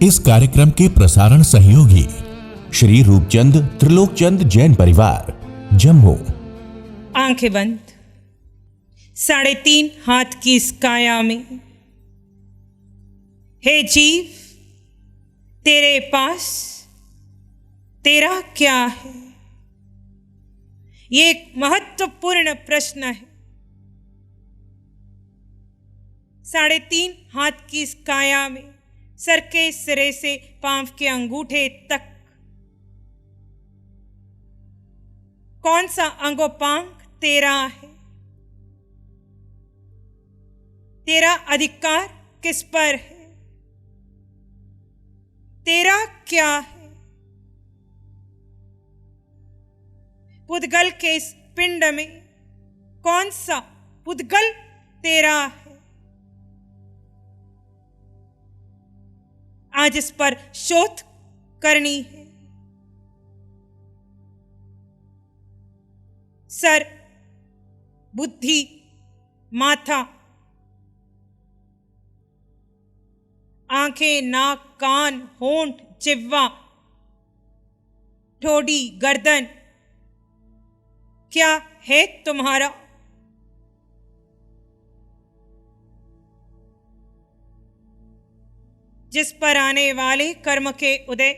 इस कार्यक्रम के प्रसारण सहयोगी श्री रूपचंद त्रिलोकचंद जैन परिवार, जम्मू। आंखें बंद। 3.5 हाथ की इस काया में, हे जीव, तेरे पास तेरा क्या है? ये एक महत्वपूर्ण प्रश्न है। 3.5 हाथ की इस काया में, सर के सिरे से पांव के अंगूठे तक कौन सा अंगोपांग तेरा है? तेरा अधिकार किस पर है? तेरा क्या है? पुद्गल के इस पिंड में कौन सा पुद्गल तेरा है? आज इस पर शोध करनी है। सर, बुद्धि, माथा, आंखें, नाक, कान, होंठ, जिह्वा, ठोड़ी, गर्दन, क्या है तुम्हारा? जिस पर आने वाले कर्म के उदय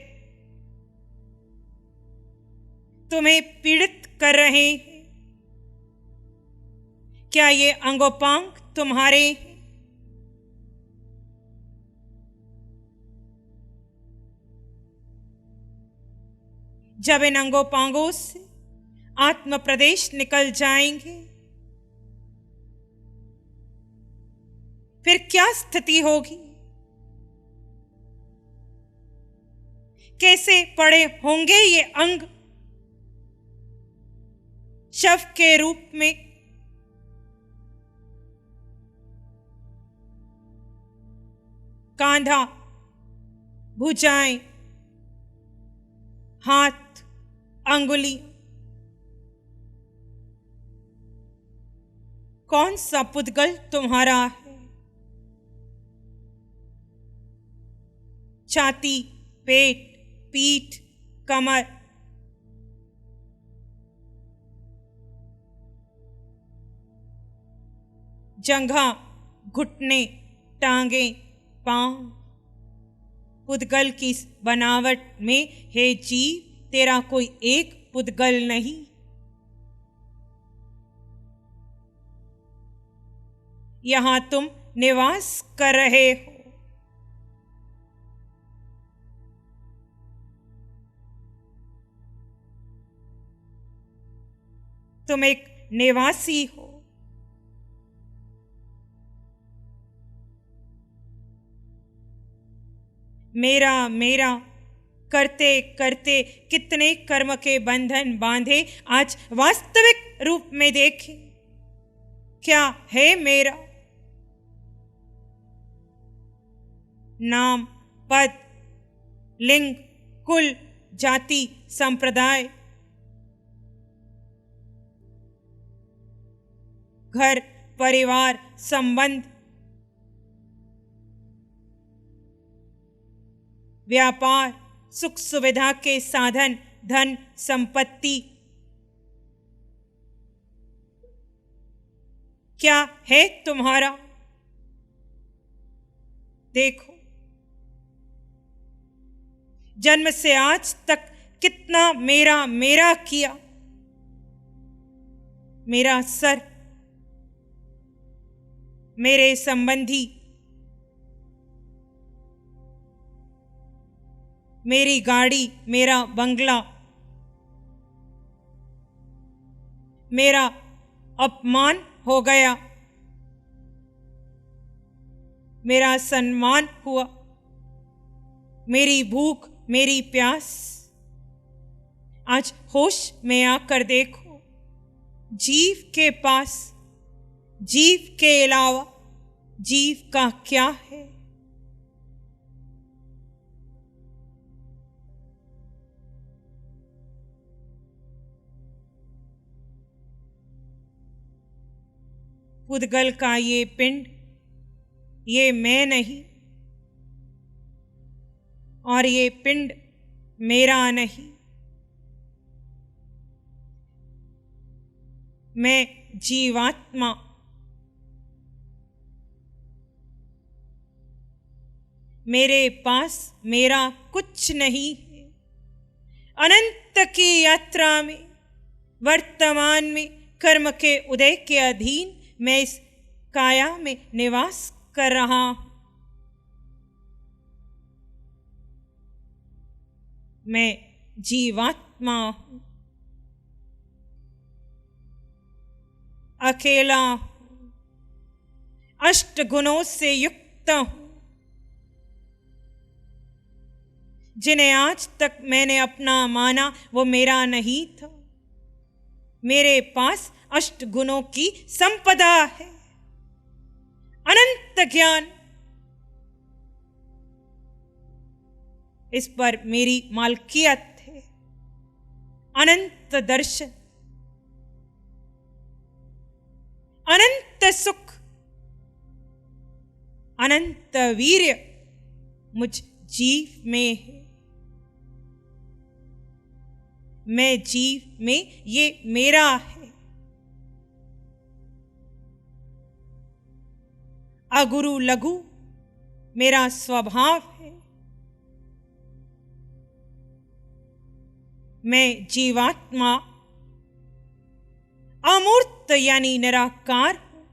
तुम्हें पीड़ित कर रहे हैं, क्या ये अंगोपांग तुम्हारे हैं? जब इन अंगोपांगों से आत्म प्रदेश निकल जाएंगे, फिर क्या स्थिति होगी? कैसे पड़े होंगे ये अंग शव के रूप में? कांधा, भुजाएं, हाथ, अंगुली, कौन सा पुद्गल तुम्हारा है? छाती, पेट, पीठ, कमर, जंघा, घुटने, टांगे, पांव, पुद्गल की बनावट में हे जीव, तेरा कोई एक पुद्गल नहीं। यहां तुम निवास कर रहे हो। तुम एक निवासी हो। मेरा मेरा करते करते कितने कर्म के बंधन बांधे आज वास्तविक रूप में देखे। क्या है मेरा? नाम, पद, लिंग, कुल, जाति, संप्रदाय, घर, परिवार, संबंध, व्यापार, सुख सुविधा के साधन, धन, संपत्ति, क्या है तुम्हारा? देखो, जन्म से आज तक कितना मेरा मेरा किया। मेरा सर, मेरे संबंधी, मेरी गाड़ी, मेरा बंगला, मेरा अपमान हो गया, मेरा सम्मान हुआ, मेरी भूख, मेरी प्यास। आज होश में आकर देखो, जीव के पास, जीव के अलावा जीव का क्या है? पुद्गल का ये पिंड, ये मैं नहीं, और ये पिंड मेरा नहीं। मैं जीवात्मा, मेरे पास मेरा कुछ नहीं है। अनंत की यात्रा में, वर्तमान में, कर्म के उदय के अधीन मैं इस काया में निवास कर रहा हूं। मैं जीवात्मा हूं, अकेला हूं, अष्ट गुणों से युक्त हूं, जिन्हें आज तक मैंने अपना माना वो मेरा नहीं था। मेरे पास अष्ट गुणों की संपदा है, अनंत ज्ञान, इस पर मेरी मालकियत है। अनंत दर्शन, अनंत सुख, अनंत वीर्य मुझ जीव में है। मैं जीव में, ये मेरा है। अगुरु लघु मेरा स्वभाव है। मैं जीवात्मा अमूर्त यानी निराकार हूं।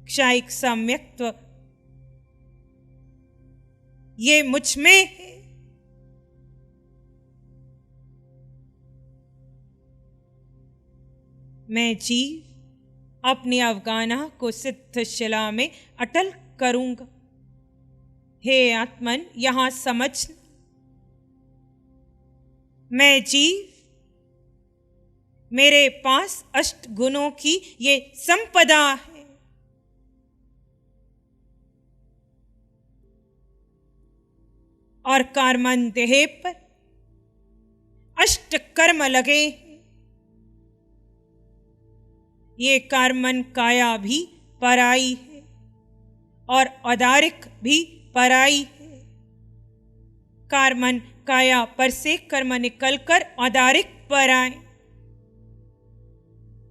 क्षायिक सम्यक्त्व ये मुझ में है। मैं जीव अपनी अवगाना को सिद्ध शिला में अटल करूंगा। हे आत्मन, यहां समझ, मैं जीव, मेरे पास अष्ट गुणों की ये संपदा है। और कर्मन देह पर अष्ट कर्म लगे हैं। ये कर्मन काया भी पराई है और औदारिक भी पराई है। कर्मन काया पर से कर्म निकलकर औदारिक पर आए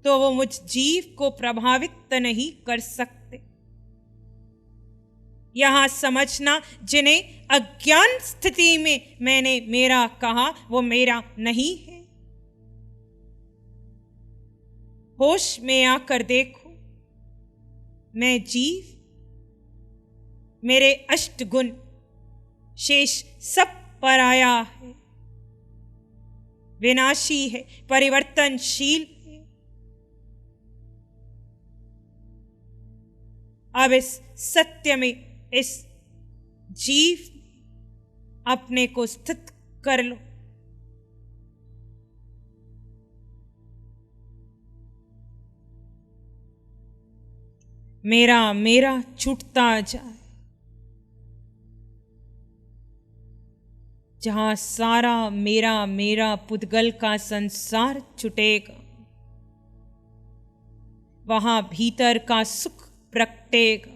तो वो मुझ जीव को प्रभावित नहीं कर सकते। यहां समझना, जिन्हें अज्ञान स्थिति में मैंने मेरा कहा वो मेरा नहीं है। होश में आकर देखो, मैं जीव, मेरे अष्ट गुण शेष सब पराया है, विनाशी है, परिवर्तनशील है। अब इस सत्य में, इस जीव में अपने को स्थित कर लो। मेरा मेरा छूटता जाए, जहां सारा मेरा मेरा पुद्गल का संसार छुटेगा, वहां भीतर का सुख प्रकटेगा,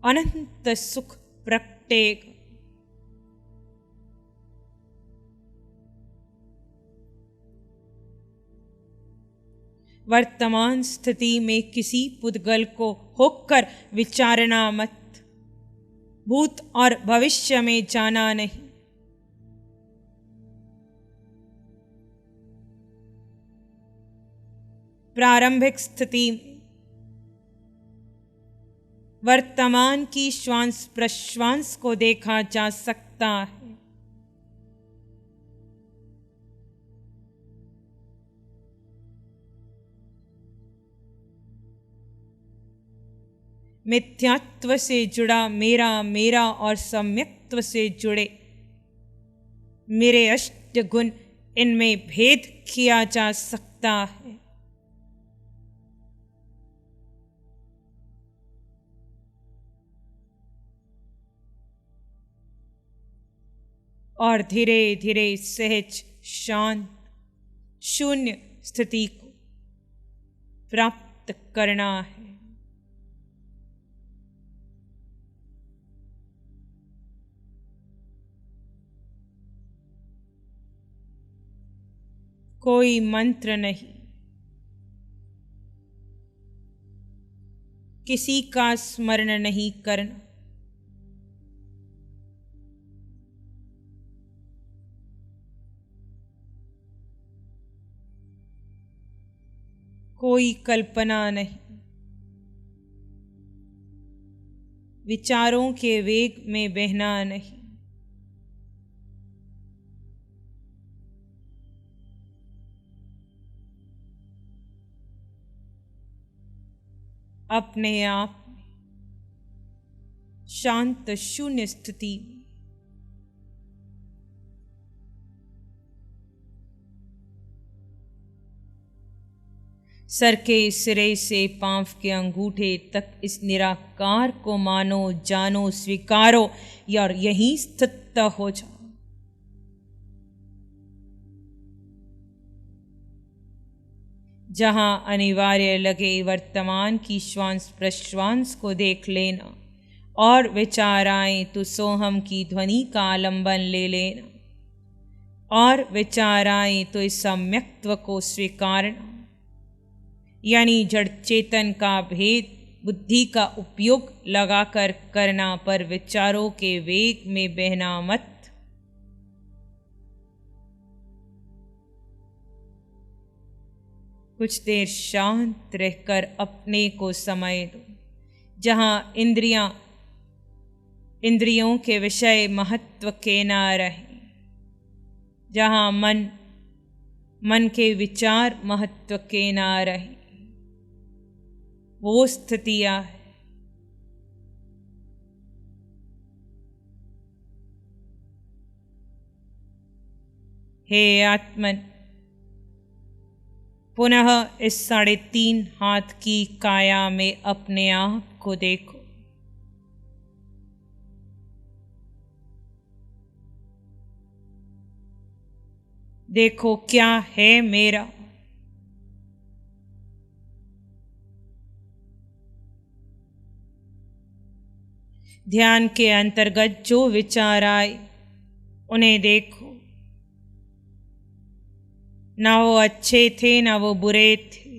अनंत सुख प्रकटेगा। वर्तमान स्थिति में किसी पुद्गल को होकर विचारना मत, भूत और भविष्य में जाना नहीं। प्रारंभिक स्थिति में वर्तमान की श्वास प्रश्वास को देखा जा सकता है। मिथ्यात्व से जुड़ा मेरा मेरा और सम्यक्त्व से जुड़े मेरे अष्ट गुण, इनमें भेद किया जा सकता है। और धीरे धीरे सहज शांत शून्य स्थिति को प्राप्त करना है। कोई मंत्र नहीं, किसी का स्मरण नहीं करना, कोई कल्पना नहीं, विचारों के वेग में बहना नहीं, अपने आप में शांत शून्य स्थिति में सर के सिरे से पांव के अंगूठे तक इस निराकार को मानो, जानो, स्वीकारो और यहीं स्थित हो जाओ। जहां अनिवार्य लगे वर्तमान की श्वास प्रश्वास को देख लेना और विचार आए तो सोहम की ध्वनि का आलंबन ले लेना और विचार आए तो इस सम्यक्त्व को स्वीकारना, यानी जड़ चेतन का भेद बुद्धि का उपयोग लगाकर करना, पर विचारों के वेग में बहना मत। कुछ देर शांत रहकर अपने को समय दो, जहां इंद्रियों के विषय महत्व के ना रहे, जहां मन के विचार महत्व के ना रहे, वो स्थितियां है। हे आत्मन, पुनः इस 3.5 हाथ की काया में अपने आप को देखो। देखो क्या है मेरा। ध्यान के अंतर्गत जो विचार आए उन्हें देखो, ना वो अच्छे थे ना वो बुरे थे।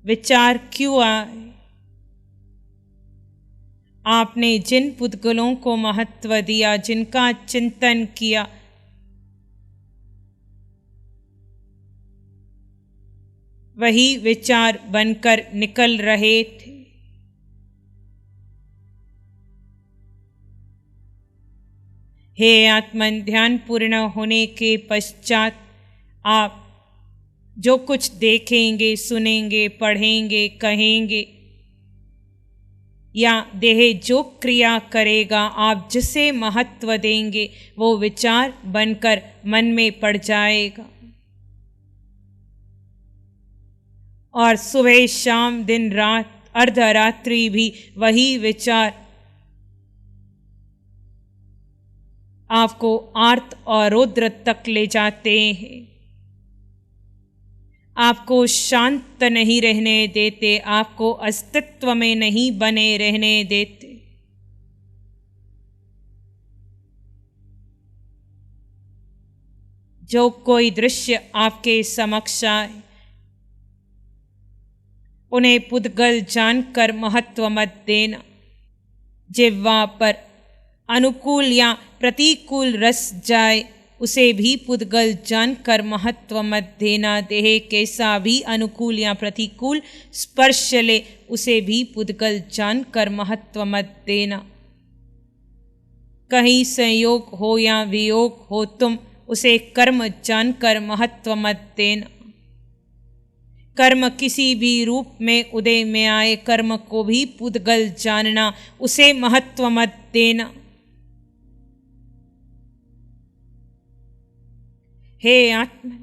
विचार क्यों आए? आपने जिन पुद्गलों को महत्व दिया, जिनका चिंतन किया, वही विचार बनकर निकल रहे थे। हे आत्मन, ध्यान पूर्ण होने के पश्चात आप जो कुछ देखेंगे, सुनेंगे, पढ़ेंगे, कहेंगे या देह जो क्रिया करेगा, आप जिसे महत्व देंगे वो विचार बनकर मन में पड़ जाएगा। और सुबह शाम दिन रात अर्धरात्रि भी वही विचार आपको आर्त और रौद्र तक ले जाते हैं, आपको शांत नहीं रहने देते, आपको अस्तित्व में नहीं बने रहने देते। जो कोई दृश्य आपके समक्ष आए उन्हें पुद्गल जानकर महत्व मत देना। जिह्वा पर अनुकूल या प्रतिकूल रस जाए उसे भी पुद्गल जानकर महत्व मत देना। देह कैसा भी अनुकूल या प्रतिकूल स्पर्श ले उसे भी पुद्गल जानकर महत्व मत देना। कहीं संयोग हो या वियोग हो, तुम उसे कर्म जानकर महत्व मत देना। कर्म किसी भी रूप में उदय में आए, कर्म को भी पुद्गल जानना, उसे महत्व मत देना। हे आत्मन,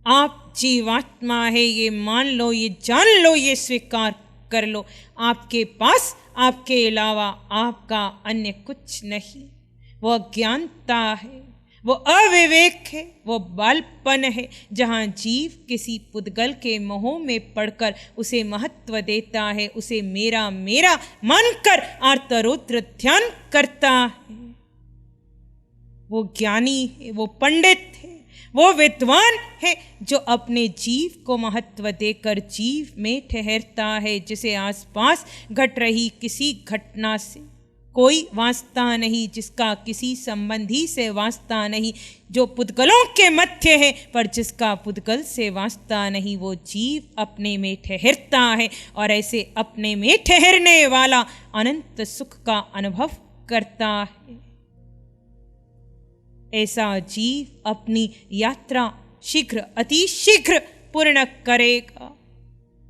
आप जीवात्मा है, ये मान लो, ये जान लो, ये स्वीकार कर लो। आपके पास आपके अलावा आपका अन्य कुछ नहीं। वो अज्ञानता है, वो अविवेक है, वो बालपन है, जहाँ जीव किसी पुद्गल के मोह में पड़कर उसे महत्व देता है, उसे मेरा मेरा मानकर आर्तरोत्र ध्यान करता है। वो ज्ञानी है, वो पंडित है, वो विद्वान है जो अपने जीव को महत्व देकर जीव में ठहरता है, जिसे आसपास घट रही किसी घटना से कोई वास्ता नहीं, जिसका किसी संबंधी से वास्ता नहीं, जो पुद्गलों के मध्य है पर जिसका पुद्गल से वास्ता नहीं, वो जीव अपने में ठहरता है और ऐसे अपने में ठहरने वाला अनंत सुख का अनुभव करता है। ऐसा जीव अपनी यात्रा शीघ्र अति शीघ्र पूर्ण करेगा।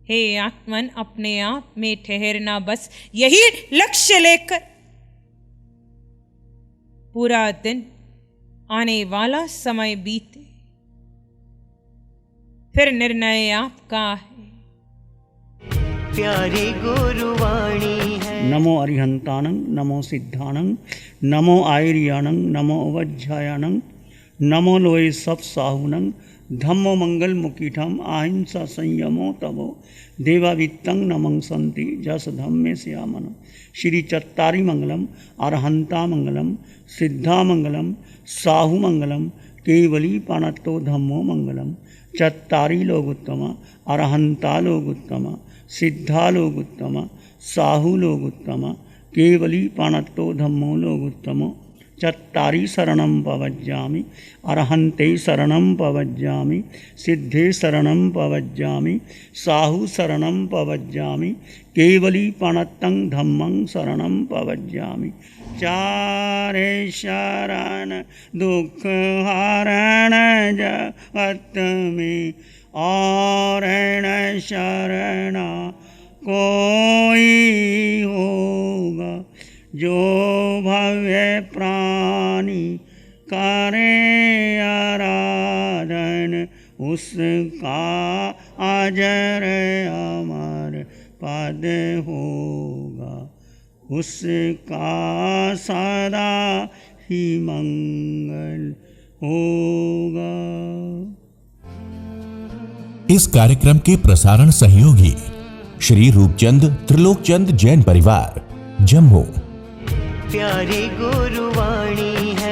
हे आत्मन, अपने आप में ठहरना, बस यही लक्ष्य लेकर पूरा दिन आने वाला समय बीते, फिर निर्णय आपका है। प्यारी गुरुवाणी है। नमो अरिहंतानं, नमो सिद्धानं, नमो आयर्यानं, नमो अवज्जायानं, नमो लोये सब साहुनं, धम्मो मंगल मुकीठम अहिंसा संयमो तवो देवावित्तं नमं संति जस धम्मे श्यामन। श्री चत्तारी मंगलम, अरहंता मंगलम, सिद्धा मंगलम, साहु मंगलम, केवली पाणत्तो धम्मो मंगलम। चत्तारी लोग उत्तम, अरहंता लोग उत्तम, सिद्धा लोग उत्तम, साहु लोग उत्तम, केवली पाणत्तो धम्मो लोग उत्तम। चत्तारी शरणं पवज्जामि, अरहन्ते शरणं पवज्जामि, सिद्धे शरणं पवज्जामि, साहु शरणं पवज्जामि, केवली पाणत्तं धम्मं शरणं पवज्जामि। चारे शरण दुख हरण जगत में, और न शरण कोई होगा, जो भव्य प्राणी करे आराधन, उसका अजर अमर पद होगा, उसका सदा ही मंगल होगा। इस कार्यक्रम के प्रसारण सहयोगी श्री रूपचंद त्रिलोकचंद जैन परिवार, जम्मू। प्यारी गुरुवाणी है।